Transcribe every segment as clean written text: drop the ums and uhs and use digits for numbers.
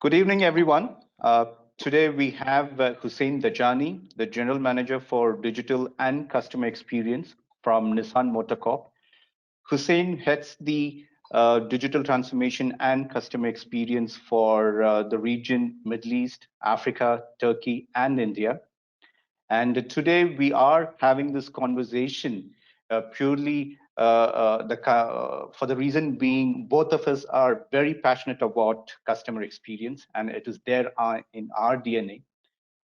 Good evening, everyone. Today we have Hussein Dajani, the General Manager for Digital and Customer Experience from Nissan Motor Corp. Hussein heads the digital transformation and customer experience for the region, Middle East, Africa, Turkey, and India. And today we are having this conversation purely for the reason being both of us are very passionate about customer experience, and it is there in our DNA.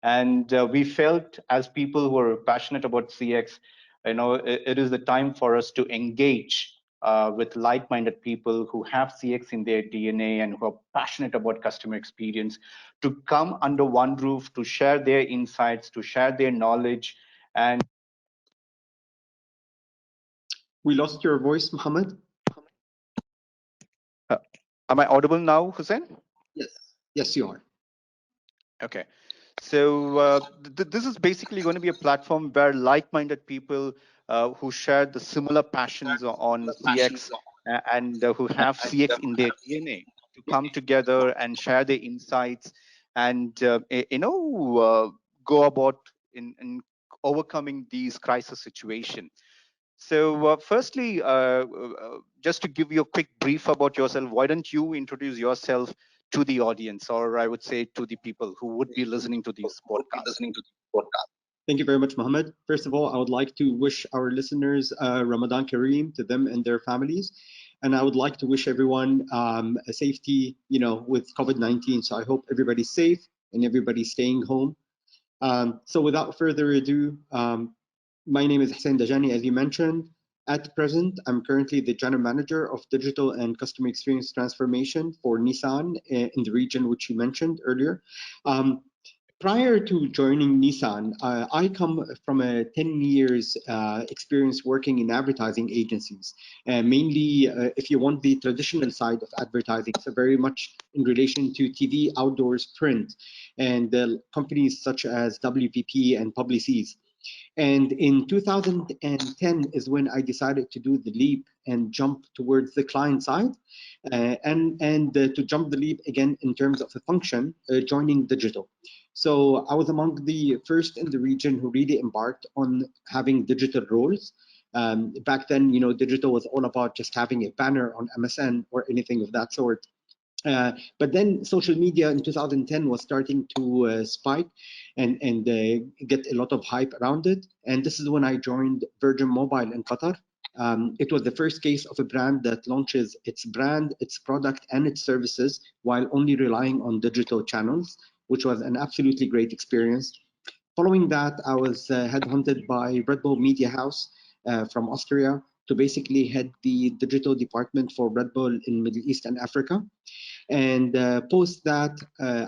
And we felt as people who are passionate about CX, it is the time for us to engage with like-minded people who have CX in their DNA and who are passionate about customer experience, to come under one roof, to share their insights, to share their knowledge. And we lost your voice, Mohammed. Am I audible now, Hussein? Yes, you are. Okay. So this is basically going to be a platform where like-minded people who share the similar passions on CX and who have CX in their DNA to come together and share their insights and go about in overcoming these crisis situations. So firstly, just to give you a quick brief about yourself, why don't you introduce yourself to the audience, or I would say to the people who would be listening to these podcasts? Thank you very much, Mohammed. First of all, I would like to wish our listeners Ramadan Kareem to them and their families. And I would like to wish everyone a safety, with COVID-19. So I hope everybody's safe and everybody's staying home. So without further ado, my name is Hussein Dajani, as you mentioned. At present, I'm currently the General Manager of Digital and Customer Experience Transformation for Nissan in the region which you mentioned earlier. Prior to joining Nissan, I come from a 10 years experience working in advertising agencies, mainly if you want the traditional side of advertising, so very much in relation to TV, outdoors, print, and companies such as WPP and Publicis. And in 2010 is when I decided to do the leap and jump towards the client side, and to jump the leap again in terms of a function, joining digital. So I was among the first in the region who really embarked on having digital roles. Back then, digital was all about just having a banner on MSN or anything of that sort. But then social media in 2010 was starting to spike and get a lot of hype around it. And this is when I joined Virgin Mobile in Qatar. It was the first case of a brand that launches its brand, its product, and its services while only relying on digital channels, which was an absolutely great experience. Following that, I was headhunted by Red Bull Media House from Austria to basically head the digital department for Red Bull in Middle East and Africa. And post that,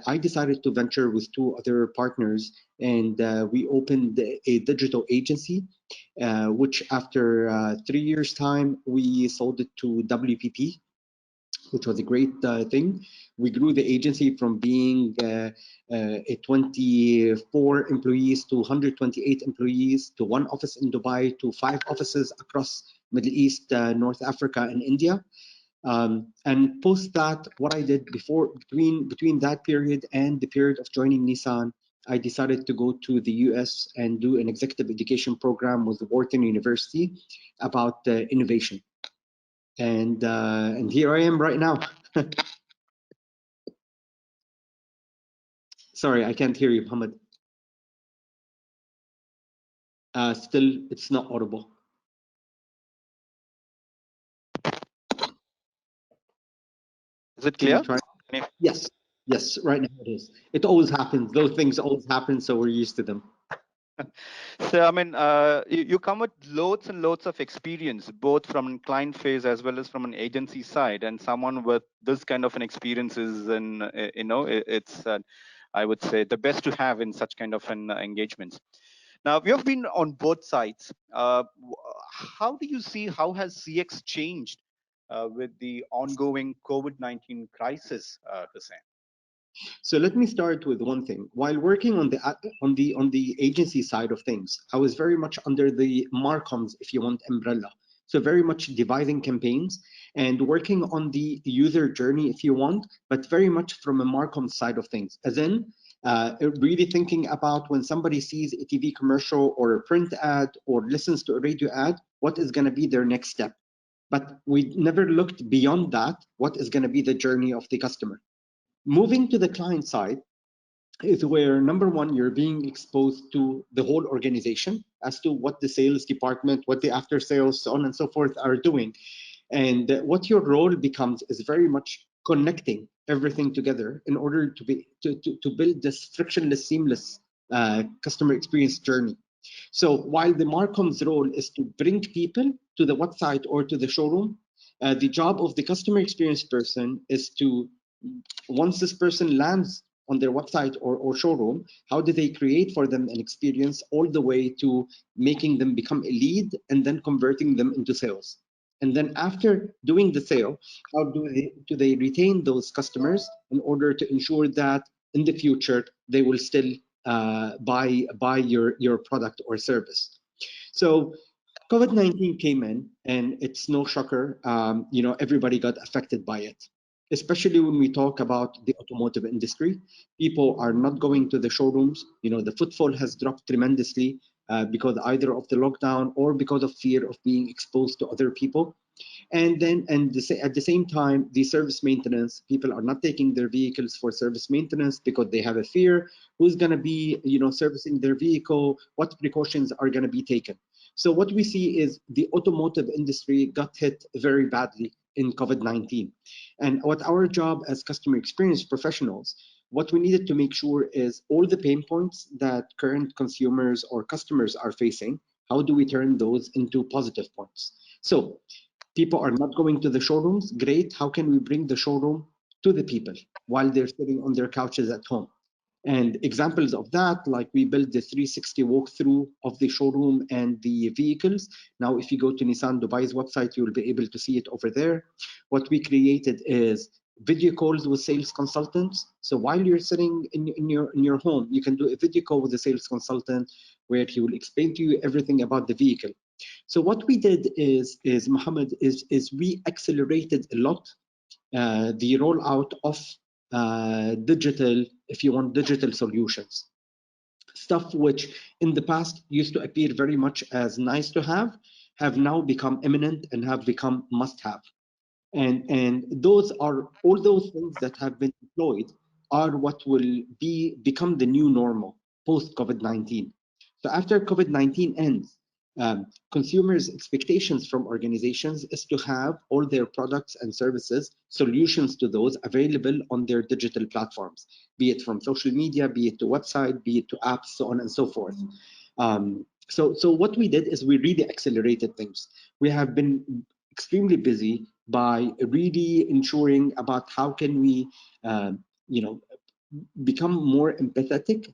I decided to venture with two other partners, and we opened a digital agency, which after 3 years' time, we sold it to WPP, which was a great thing. We grew the agency from being a 24 employees to 128 employees, to one office in Dubai, to 5 offices across Middle East, North Africa, and India. And post that, what I did between that period and the period of joining Nissan, I decided to go to the US and do an executive education program with Wharton University about innovation. And here I am right now. Sorry, I can't hear you, Mohammed. Still, it's not audible. Is it clear? Yes, right now it is. It always happens. Those things always happen, so we're used to them. So, I mean, you come with loads and loads of experience, both from client phase as well as from an agency side. And someone with this kind of an experience is, it's, I would say, the best to have in such kind of an engagements. Now, we have been on both sides. How do you see, how has CX changed with the ongoing COVID-19 crisis, Hussein? So let me start with one thing. While working on the agency side of things, I was very much under the Marcoms, if you want, umbrella. So very much devising campaigns and working on the user journey if you want, but very much from a marcom side of things, as in really thinking about when somebody sees a TV commercial or a print ad or listens to a radio ad, what is going to be their next step. But we never looked beyond that, what is going to be the journey of the customer. Moving to the client side is where, number one, you're being exposed to the whole organization as to what the sales department, what the after sales, so on and so forth are doing. And what your role becomes is very much connecting everything together in order to build this frictionless, seamless customer experience journey. So while the Marcom's role is to bring people to the website or to the showroom, the job of the customer experience person is to, once this person lands on their website or showroom, how do they create for them an experience all the way to making them become a lead and then converting them into sales. And then after doing the sale, how do they retain those customers in order to ensure that in the future they will still buy your product or service. So COVID-19 came in, and it's no shocker. Everybody got affected by it, especially when we talk about the automotive industry. People are not going to the showrooms. The footfall has dropped tremendously because either of the lockdown or because of fear of being exposed to other people. And at the same time, the service maintenance, people are not taking their vehicles for service maintenance because they have a fear who's going to be servicing their vehicle, what precautions are going to be taken. So what we see is the automotive industry got hit very badly in COVID-19. And what our job as customer experience professionals, what we needed to make sure is all the pain points that current consumers or customers are facing, how do we turn those into positive points? So people are not going to the showrooms. Great. How can we bring the showroom to the people while they're sitting on their couches at home? And examples of that, like we built the 360 walkthrough of the showroom and the vehicles. Now, if you go to Nissan Dubai's website, you will be able to see it over there. What we created is video calls with sales consultants. So while you're sitting in your home, you can do a video call with a sales consultant where he will explain to you everything about the vehicle. So what we did is Mohammed, is we accelerated a lot the rollout of digital, if you want, digital solutions. Stuff which in the past used to appear very much as nice to have now become imminent and have become must have. And those are all those things that have been deployed are what will become the new normal post COVID-19. So after COVID-19 ends, consumers' expectations from organizations is to have all their products and services, solutions to those available on their digital platforms, be it from social media, be it to website, be it to apps, so on and so forth. So what we did is we really accelerated things. We have been extremely busy by really ensuring about how can we, become more empathetic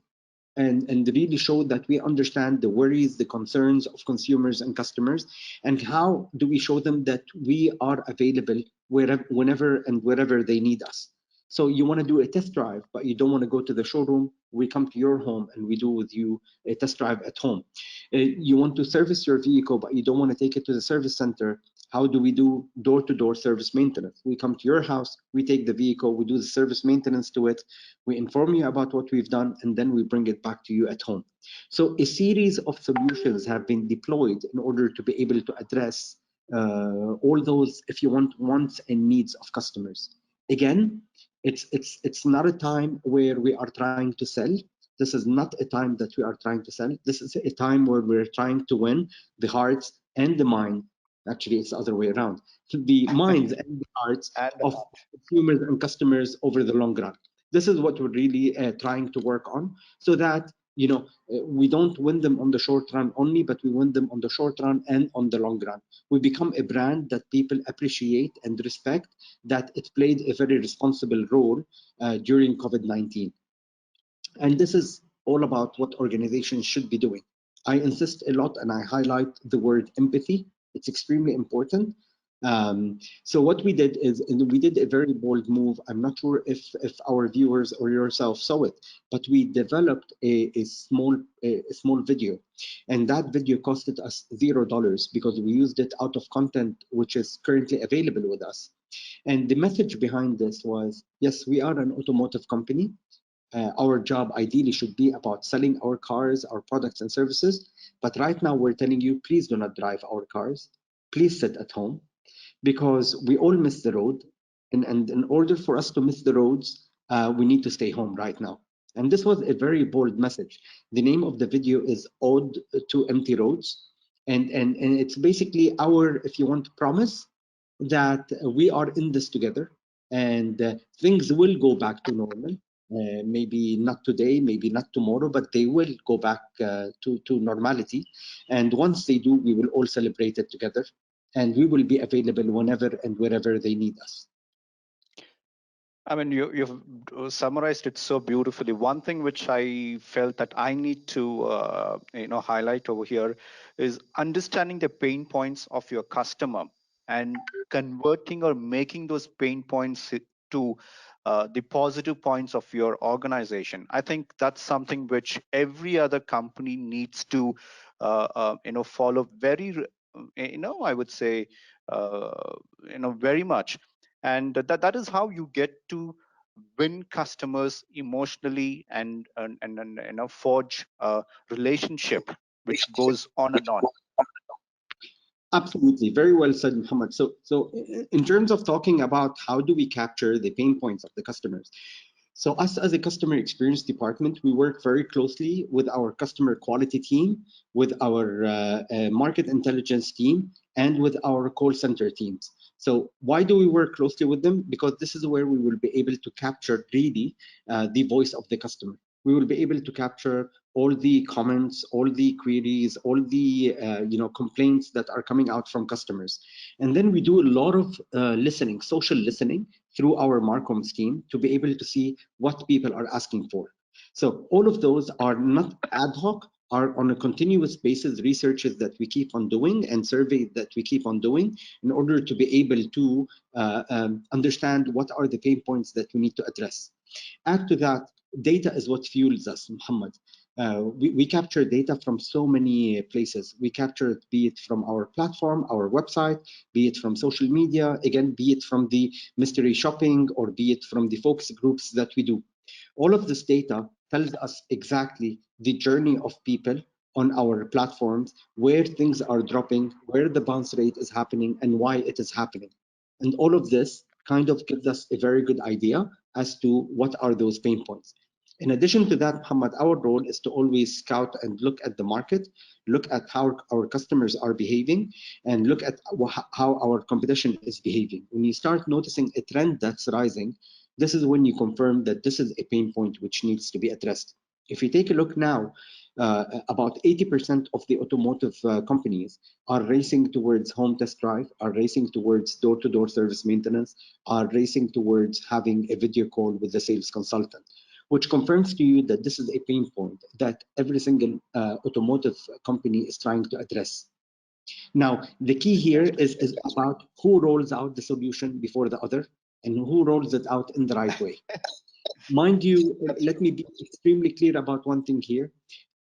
and really show that we understand the worries, the concerns of consumers and customers, and how do we show them that we are available whenever and wherever they need us. So you want to do a test drive, but you don't want to go to the showroom. We come to your home and we do with you a test drive at home. You want to service your vehicle, but you don't want to take it to the service center. How do we do door-to-door service maintenance? We come to your house, we take the vehicle, we do the service maintenance to it, we inform you about what we've done, and then we bring it back to you at home. So a series of solutions have been deployed in order to be able to address all those, if you want, wants and needs of customers. Again, it's not a time where we are trying to sell. This is not a time that we are trying to sell. This is a time where we're trying to win the hearts and the mind. Actually, it's the other way around. The minds and the hearts of consumers and customers over the long run. This is what we're really trying to work on, so that we don't win them on the short run only, but we win them on the short run and on the long run. We become a brand that people appreciate and respect, that it played a very responsible role during COVID-19. And this is all about what organizations should be doing. I insist a lot and I highlight the word empathy. It's extremely important. So what we did is, and we did a very bold move. I'm not sure if our viewers or yourself saw it, but we developed a small video, and that video costed us $0 because we used it out of content which is currently available with us. And the message behind this was, yes, we are an automotive company. Our job ideally should be about selling our cars, our products and services. But right now we're telling you, please do not drive our cars. Please sit at home, because we all miss the road. And in order for us to miss the roads, we need to stay home right now. And this was a very bold message. The name of the video is Ode to Empty Roads. And it's basically our, if you want, promise that we are in this together, and things will go back to normal. Maybe not today, maybe not tomorrow, but they will go back to normality. And once they do, we will all celebrate it together, and we will be available whenever and wherever they need us. I mean, you've summarized it so beautifully. One thing which I felt that I need to, highlight over here is understanding the pain points of your customer and converting or making those pain points to the positive points of your organization. I think that's something which every other company needs to, follow very, I would say, very much. And that is how you get to win customers emotionally and forge a relationship which goes on and on. Absolutely, very well said, Muhammad. So in terms of talking about how do we capture the pain points of the customers, so us as a customer experience department, we work very closely with our customer quality team, with our market intelligence team, and with our call center teams. So why do we work closely with them? Because this is where we will be able to capture really the voice of the customer. We will be able to capture all the comments, all the queries, all the complaints that are coming out from customers. And then we do a lot of listening, social listening, through our Marcom team to be able to see what people are asking for. So all of those are not ad hoc, are on a continuous basis researches that we keep on doing and surveys that we keep on doing in order to be able to understand what are the pain points that we need to address. Add to that, data is what fuels us, Muhammad. We capture data from so many places. We capture it, be it from our platform, our website, be it from social media, again, be it from the mystery shopping, or be it from the focus groups that we do. All of this data tells us exactly the journey of people on our platforms, where things are dropping, where the bounce rate is happening, and why it is happening. And all of this kind of gives us a very good idea as to what are those pain points. In addition to that, Muhammad, our role is to always scout and look at the market, look at how our customers are behaving, and look at how our competition is behaving. When you start noticing a trend that's rising, this is when you confirm that this is a pain point which needs to be addressed. If you take a look now, about 80% of the automotive companies are racing towards home test drive, are racing towards door-to-door service maintenance, are racing towards having a video call with the sales consultant, which confirms to you that this is a pain point that every single automotive company is trying to address. Now, the key here is about who rolls out the solution before the other and who rolls it out in the right way. Mind you, let me be extremely clear about one thing here.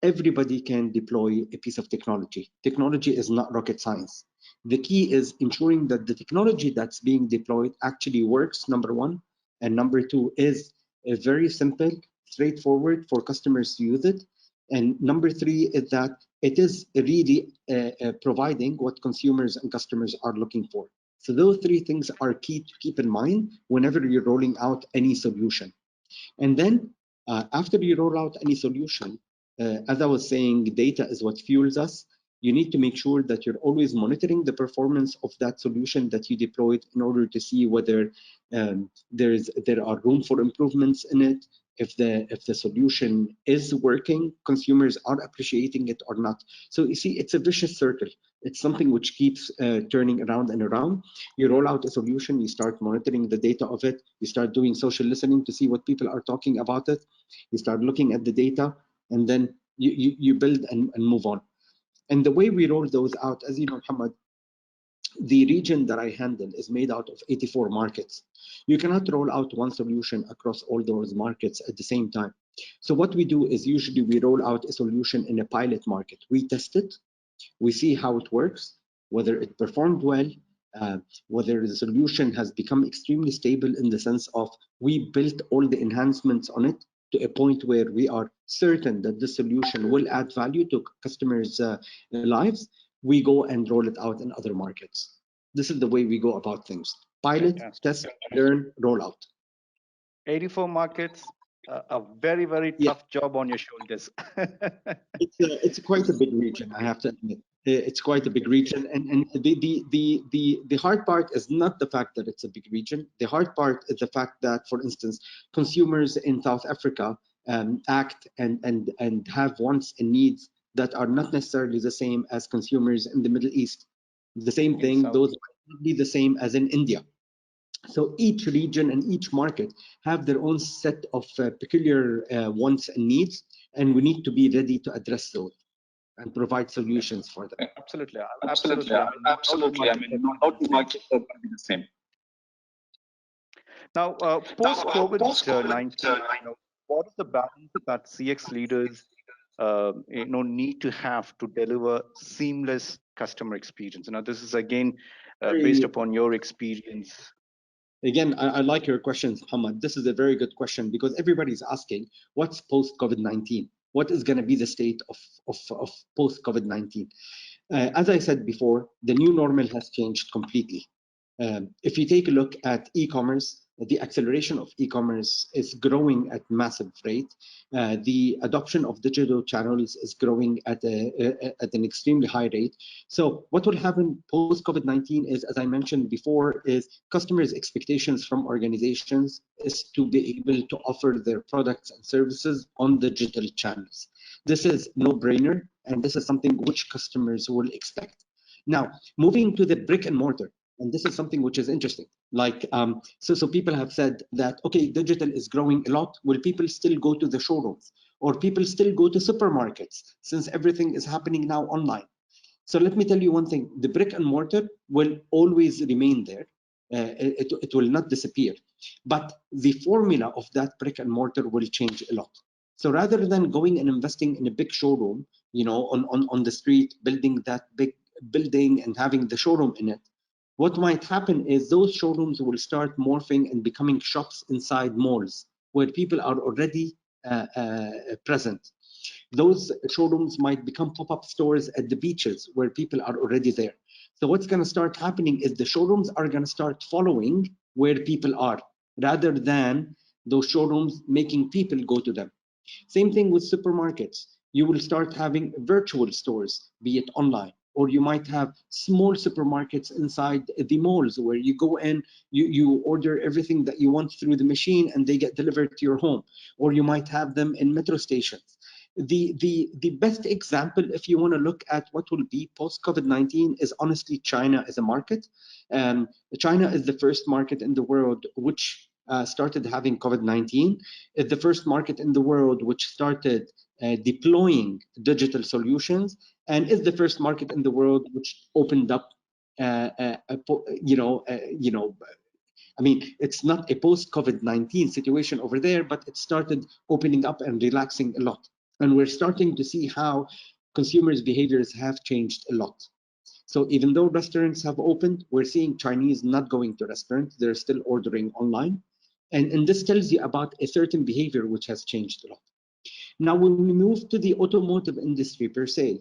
Everybody can deploy a piece of technology. Technology is not rocket science. The key is ensuring that the technology that's being deployed actually works, number one, and number two is very simple, straightforward for customers to use it. And number three is that it is really providing what consumers and customers are looking for. So those three things are key to keep in mind whenever you're rolling out any solution. And then after you roll out any solution, as I was saying, data is what fuels us. You need to make sure that you're always monitoring the performance of that solution that you deployed in order to see whether there are room for improvements in it. If the solution is working, consumers are appreciating it or not. So you see, it's a vicious circle. It's something which keeps turning around and around. You roll out a solution, you start monitoring the data of it, you start doing social listening to see what people are talking about it, you start looking at the data, and then you build and move on. And the way we roll those out, as you know, Muhammad, the region that I handle is made out of 84 markets. You cannot roll out one solution across all those markets at the same time. So what we do is usually we roll out a solution in a pilot market. We test it, we see how it works, whether it performed well, uh, whether the solution has become extremely stable in the sense of we built all the enhancements on it to a point where we are certain that the solution will add value to customers' lives. We go and roll it out in other markets. This is the way we go about things: pilot, Fantastic. test, learn, roll out. 84 markets, a very, very Yeah. tough job on your shoulders. It's quite a big region, I have to admit. It's quite a big region, and the hard part is not the fact that it's a big region. The hard part is the fact that, for instance, consumers in South Africa act and have wants and needs that are not necessarily the same as consumers in the Middle East. The same In thing; South. those might not be the same as in India. So each region and each market have their own set of peculiar wants and needs, and we need to be ready to address those and provide Yeah, solutions for them. absolutely. Absolutely, Absolutely. I mean, no two absolutely. I markets mean, are no, going to be no the two same. markets are going to be the same. Now, Now, post COVID post-COVID, 19, what is the balance that CX leaders need to have to deliver seamless customer experience? Now, this is again based Very, upon your experience. again, I like your questions, Muhammad. This is a very good question because everybody's asking, what's post COVID-19? What is going to be the state of post COVID-19? As I said before, the new normal has changed completely. If you take a look at e-commerce, the acceleration of e-commerce is growing at massive rate. The adoption of digital channels is growing at an extremely high rate. So what will happen post COVID-19 is, as I mentioned before, is customers' expectations from organizations is to be able to offer their products and services on digital channels. This is no-brainer, and this is something which customers will expect. Now, moving to the brick and mortar, and this is something which is interesting. Like, so people have said that, okay, digital is growing a lot. Will people still go to the showrooms? Or people still go to supermarkets since everything is happening now online? So let me tell you one thing, the brick and mortar will always remain there. It will not disappear. But the formula of that brick and mortar will change a lot. So rather than going and investing in a big showroom, on the street, building that big building and having the showroom in it, what might happen is those showrooms will start morphing and becoming shops inside malls where people are already present. Those showrooms might become pop-up stores at the beaches where people are already there. So what's going to start happening is the showrooms are going to start following where people are rather than those showrooms making people go to them. Same thing with supermarkets. You will start having virtual stores, be it online, or you might have small supermarkets inside the malls where you go in, you order everything that you want through the machine and they get delivered to your home. Or you might have them in metro stations. The best example, if you want to look at what will be post COVID-19, is honestly China as a market. China is the first market in the world which started having COVID-19. It's the first market in the world which started deploying digital solutions, and is the first market in the world which opened up. I mean, it's not a post-COVID-19 situation over there, but it started opening up and relaxing a lot. And we're starting to see how consumers' behaviors have changed a lot. So even though restaurants have opened, we're seeing Chinese not going to restaurants. They're still ordering online. And this tells you about a certain behavior which has changed a lot. Now, when we move to the automotive industry per se,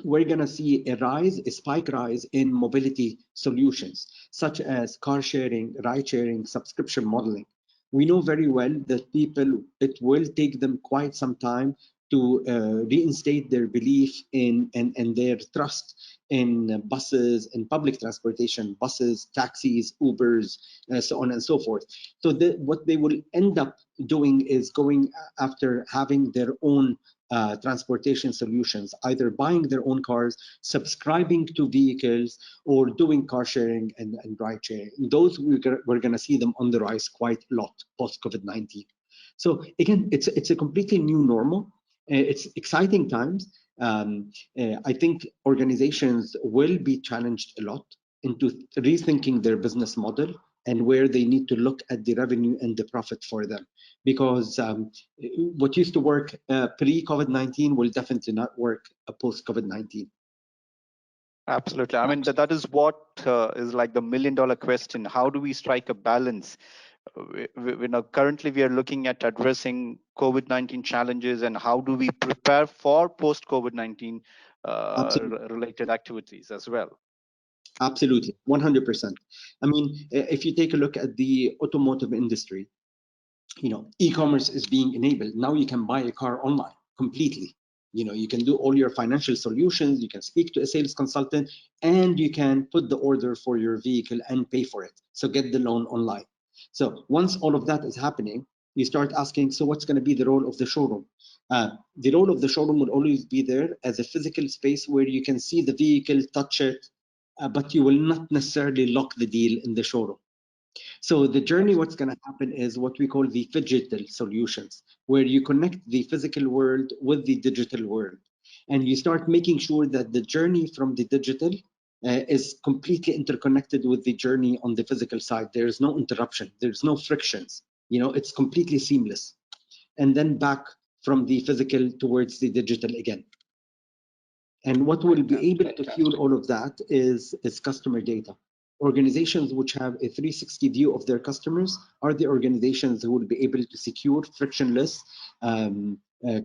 we're going to see a spike rise in mobility solutions, such as car sharing, ride sharing, subscription modeling. We know very well that it will take them quite some time to reinstate their belief in and their trust in buses and public transportation, buses, taxis, Ubers, so on and so forth. So what they will end up doing is going after having their own transportation solutions, either buying their own cars, subscribing to vehicles, or doing car sharing and ride sharing. Those we're going to see them on the rise quite a lot post COVID-19. So again, it's a completely new normal. It's exciting times. I think organizations will be challenged a lot into rethinking their business model and where they need to look at the revenue and the profit for them. Because what used to work pre-COVID-19 will definitely not work post-COVID-19. Absolutely. I mean, that is what is like the million-dollar question. How do we strike a balance? Currently we are looking at addressing COVID-19 challenges, and how do we prepare for post-COVID-19 related activities as well? Absolutely, 100%. I mean, if you take a look at the automotive industry, e-commerce is being enabled. Now you can buy a car online completely. You can do all your financial solutions, you can speak to a sales consultant, and you can put the order for your vehicle and pay for it. So get the loan online. So once all of that is happening, you start asking, so what's going to be the role of the showroom? The role of the showroom will always be there as a physical space where you can see the vehicle, touch it, but you will not necessarily lock the deal in the showroom. So the journey, what's going to happen is what we call the digital solutions, where you connect the physical world with the digital world. And you start making sure that the journey from the digital is completely interconnected with the journey on the physical side. There's no interruption, there's no frictions. It's completely seamless. And then back from the physical towards the digital again. And what will be able to fuel all of that is customer data. Organizations which have a 360 view of their customers are the organizations who will be able to secure frictionless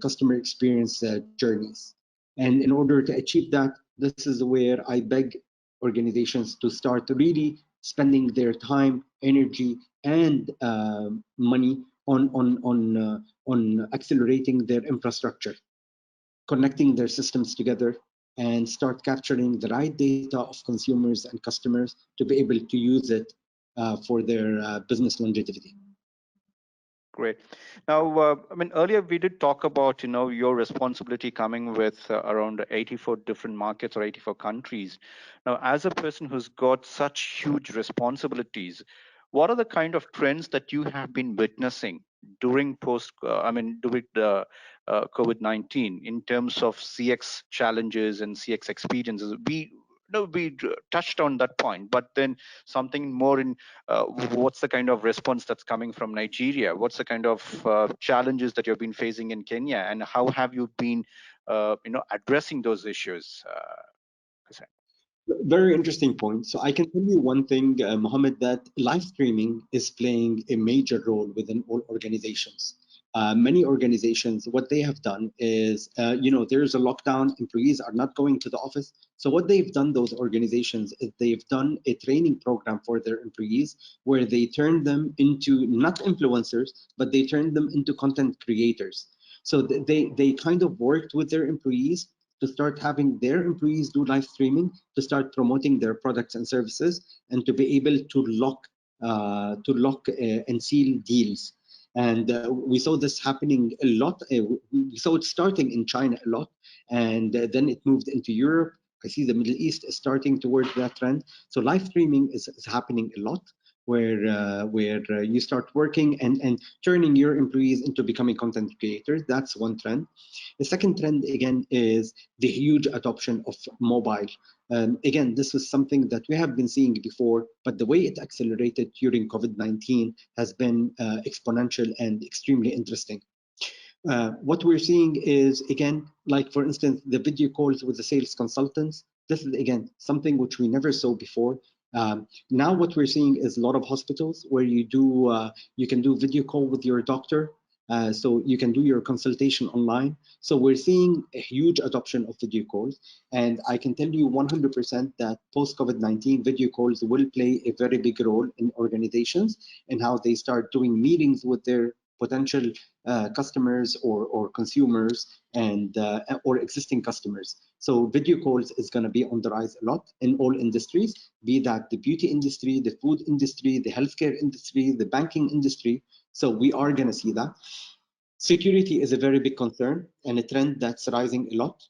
customer experience journeys. And in order to achieve that, this is where I beg organizations to start really spending their time, energy, and money on accelerating their infrastructure, connecting their systems together, and start capturing the right data of consumers and customers to be able to use it for their business longevity. Great. Now, I mean, earlier we did talk about, your responsibility coming with around 84 different markets or 84 countries. Now, as a person who's got such huge responsibilities, what are the kind of trends that you have been witnessing during during the COVID-19 in terms of CX challenges and CX experiences? We touched on that point, but then something more in what's the kind of response that's coming from Nigeria? What's the kind of challenges that you've been facing in Kenya, and how have you been, addressing those issues? Hussein? Very interesting point. So I can tell you one thing, Mohammed, that live streaming is playing a major role within all organizations. Many organizations, what they have done is, there's a lockdown, employees are not going to the office. So what they've done, those organizations, is they've done a training program for their employees where they turn them into not influencers, but they turn them into content creators. So they kind of worked with their employees to start having their employees do live streaming, to start promoting their products and services, and to be able to lock and seal deals. And we saw this happening a lot. We saw it starting in China a lot, and then it moved into Europe. I see the Middle East is starting towards that trend. So live streaming is happening a lot, where you start working and turning your employees into becoming content creators. That's one trend. The second trend, again, is the huge adoption of mobile. Again, this was something that we have been seeing before, but the way it accelerated during COVID-19 has been exponential and extremely interesting. What we're seeing is, again, like for instance, the video calls with the sales consultants. This is, again, something which we never saw before. Now what we're seeing is a lot of hospitals where you can do video call with your doctor. So you can do your consultation online. So we're seeing a huge adoption of video calls. And I can tell you 100% that post-COVID-19, video calls will play a very big role in organizations and how they start doing meetings with their potential customers or consumers and or existing customers. So video calls is going to be on the rise a lot in all industries, be that the beauty industry, the food industry, the healthcare industry, the banking industry. So we are going to see that. Security is a very big concern and a trend that's rising a lot.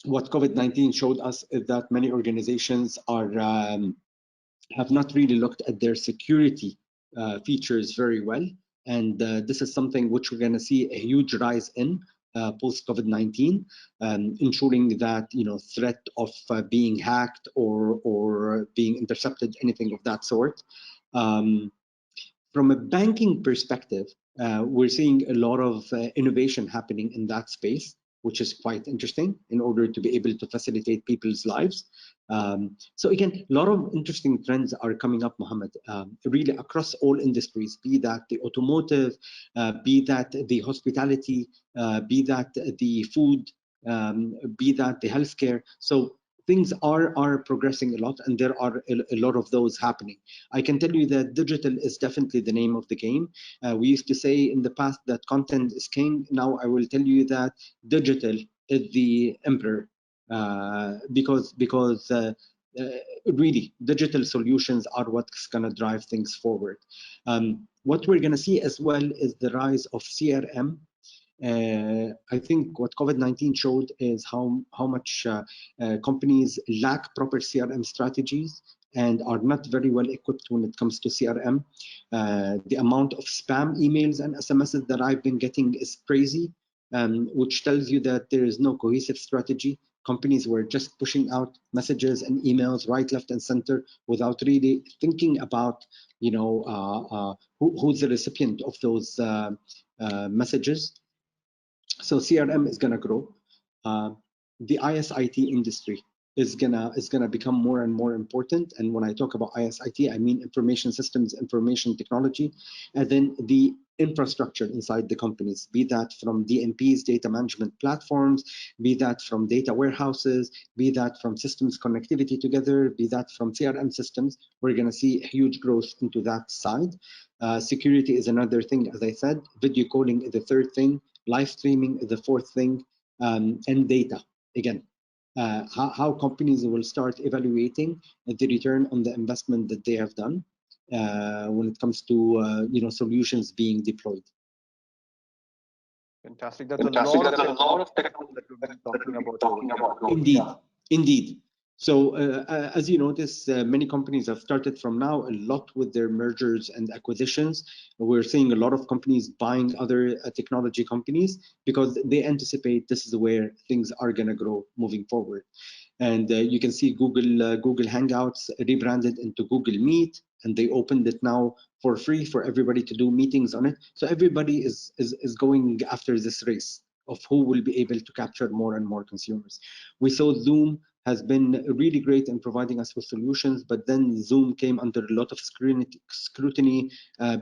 What COVID-19 showed us is that many organizations have not really looked at their security features very well. And this is something which we're going to see a huge rise in. post COVID-19, ensuring that threat of being hacked or being intercepted, anything of that sort. From a banking perspective, we're seeing a lot of innovation happening in that space, which is quite interesting in order to be able to facilitate people's lives. So again, a lot of interesting trends are coming up, Mohammed, really across all industries, be that the automotive, be that the hospitality, be that the food, be that the healthcare. So things are progressing a lot, and there are a lot of those happening. I can tell you that digital is definitely the name of the game. We used to say in the past that content is king. Now I will tell you that digital is the emperor, because really digital solutions are what's going to drive things forward. What we're going to see as well is the rise of CRM. I think what COVID-19 showed is how much companies lack proper CRM strategies and are not very well equipped when it comes to CRM. The amount of spam emails and SMSs that I've been getting is crazy, which tells you that there is no cohesive strategy. Companies were just pushing out messages and emails right, left, and center without really thinking about, who's the recipient of those messages. So CRM is going to grow. The ISIT industry is gonna become more and more important. And when I talk about ISIT, I mean information systems, information technology, and then the infrastructure inside the companies, be that from DMPs, data management platforms, be that from data warehouses, be that from systems connectivity together, be that from CRM systems. We're going to see huge growth into that side. Security is another thing, as I said. Video calling is the third thing. Live streaming is the fourth thing. And data, again. How companies will start evaluating the return on the investment that they have done when it comes to solutions being deployed. Fantastic. That's a lot of technology that we've been talking about. Indeed. So as you notice, many companies have started from now a lot with their mergers and acquisitions. We're seeing a lot of companies buying other technology companies because they anticipate this is where things are going to grow moving forward. And you can see Google Hangouts rebranded into Google Meet, and they opened it now for free for everybody to do meetings on it. So everybody is going after this race of who will be able to capture more and more consumers. We saw Zoom has been really great in providing us with solutions, but then Zoom came under a lot of scrutiny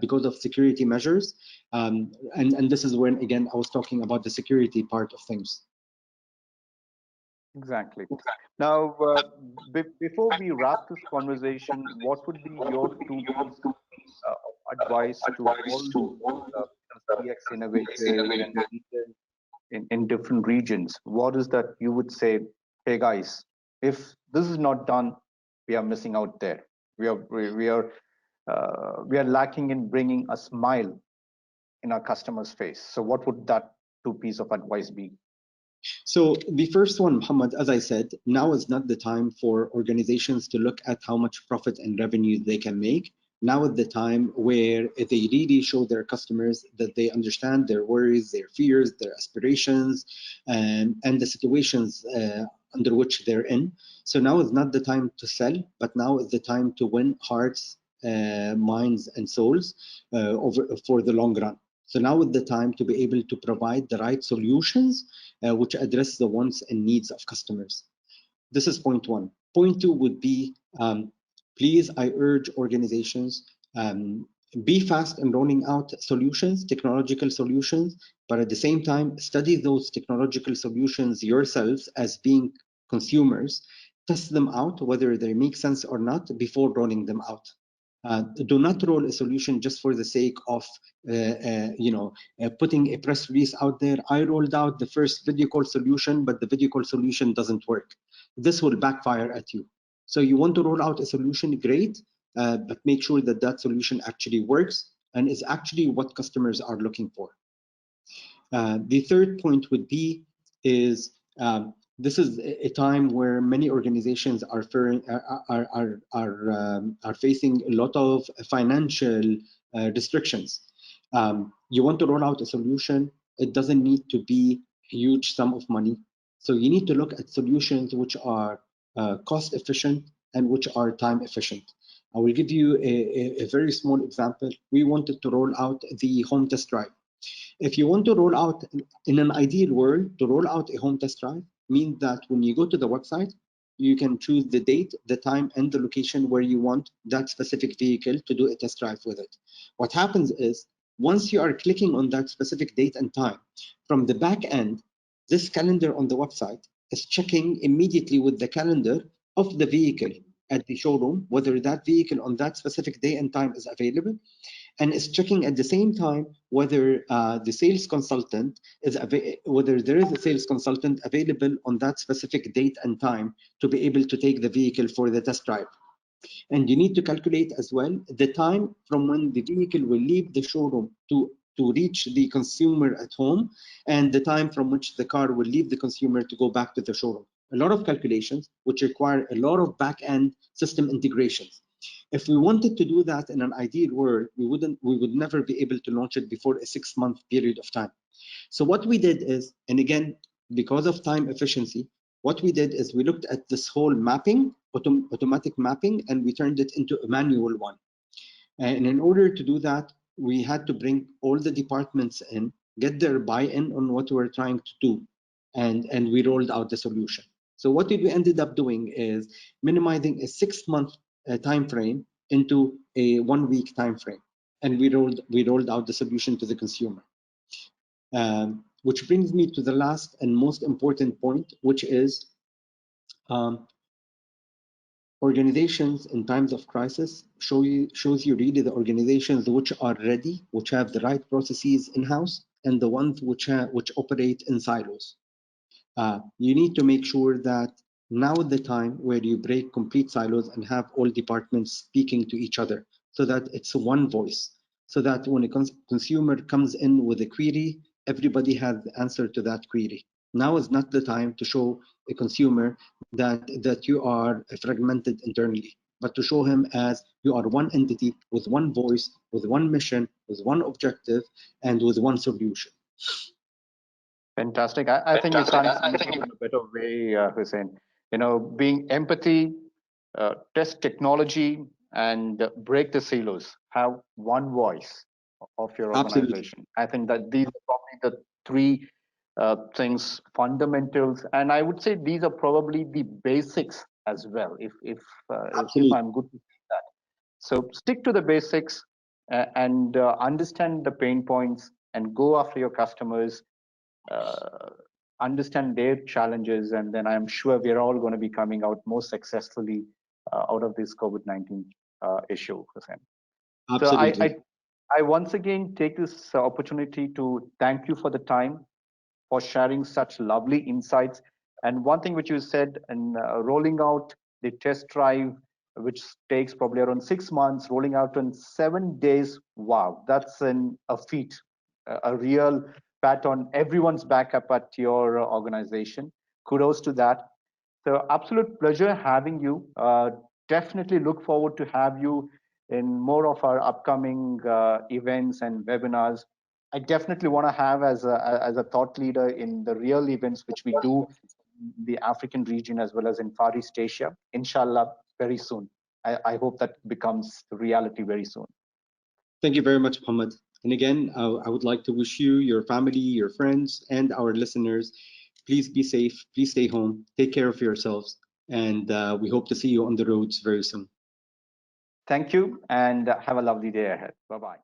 because of security measures. And this is when, again, I was talking about the security part of things. Exactly. Now, before we wrap this conversation, what would be your two pieces of advice to all CX innovators and leaders in different regions? What is that you would say, hey guys, if this is not done, we are missing out there. We are lacking in bringing a smile in our customer's face. So what would that two piece of advice be? So the first one, Mohammed, as I said, now is not the time for organizations to look at how much profit and revenue they can make. Now is the time where they really show their customers that they understand their worries, their fears, their aspirations, and the situations under which they're in. So now is not the time to sell, but now is the time to win hearts, minds, and souls for the long run. So now is the time to be able to provide the right solutions which address the wants and needs of customers. This is point one. Point two would be, please, I urge organizations, be fast in rolling out solutions, technological solutions, but at the same time, study those technological solutions yourselves as being consumers, test them out, whether they make sense or not, before rolling them out. Do not roll a solution just for the sake of putting a press release out there. I rolled out the first video call solution, but the video call solution doesn't work. This will backfire at you. So you want to roll out a solution, great, but make sure that that solution actually works and is actually what customers are looking for. The third point would be is this is a time where many organizations are facing a lot of financial restrictions. You want to roll out a solution, it doesn't need to be huge sum of money. So you need to look at solutions which are cost efficient and which are time efficient. I will give you a very small example. We wanted to roll out the home test drive. If you want to roll out, in an ideal world, to roll out a home test drive means that when you go to the website, you can choose the date, the time, and the location where you want that specific vehicle to do a test drive with it. What happens is, once you are clicking on that specific date and time, from the back end, this calendar on the website is checking immediately with the calendar of the vehicle at the showroom, whether that vehicle on that specific day and time is available, and is checking at the same time whether the sales consultant is whether there is a sales consultant available on that specific date and time to be able to take the vehicle for the test drive. And you need to calculate as well the time from when the vehicle will leave the showroom to reach the consumer at home, and the time from which the car will leave the consumer to go back to the showroom. A lot of calculations which require a lot of back-end system integrations. If we wanted to do that in an ideal world, we would never be able to launch it before a 6-month period of time. So what we did is, and again, because of time efficiency, what we did is we looked at this whole mapping, automatic mapping, and we turned it into a manual one. And in order to do that, we had to bring all the departments in, get their buy-in on what we're trying to do, and we rolled out the solution. So what we ended up doing is minimizing a 6-month time frame into a 1-week time frame, and we rolled out the solution to the consumer. Which brings me to the last and most important point, which is organizations in times of crisis shows you really the organizations which are ready, which have the right processes in-house, and the ones which operate in silos. You need to make sure that now is the time where you break complete silos and have all departments speaking to each other, so that it's one voice, so that when a consumer comes in with a query, everybody has the answer to that query. Now is not the time to show a consumer that you are fragmented internally, but to show him as you are one entity with one voice, with one mission, with one objective, and with one solution. Fantastic. I think you can't sum it up in a better way, Hussein. Being empathy, test technology, and break the silos. Have one voice of your organization. Absolutely. I think that these are probably the three things, fundamentals, and I would say these are probably the basics as well. If I'm good to say that. So stick to the basics and understand the pain points and go after your customers. Understand their challenges, and then I'm sure we're all going to be coming out more successfully out of this COVID-19 issue, Hussein. Absolutely. So I once again take this opportunity to thank you for the time, for sharing such lovely insights. And one thing which you said, and rolling out the test drive, which takes probably around 6 months, rolling out in 7 days. Wow, that's a feat, a real pat on everyone's back up at your organization. Kudos to that. So absolute pleasure having you. Definitely look forward to have you in more of our upcoming events and webinars. I definitely want to have as a thought leader in the real events which we do in the African region as well as in Far East Asia. Inshallah, very soon. I hope that becomes reality very soon. Thank you very much, Mohammed. And again, I would like to wish you, your family, your friends, and our listeners, please be safe, please stay home, take care of yourselves, and we hope to see you on the roads very soon. Thank you, and have a lovely day ahead. Bye-bye.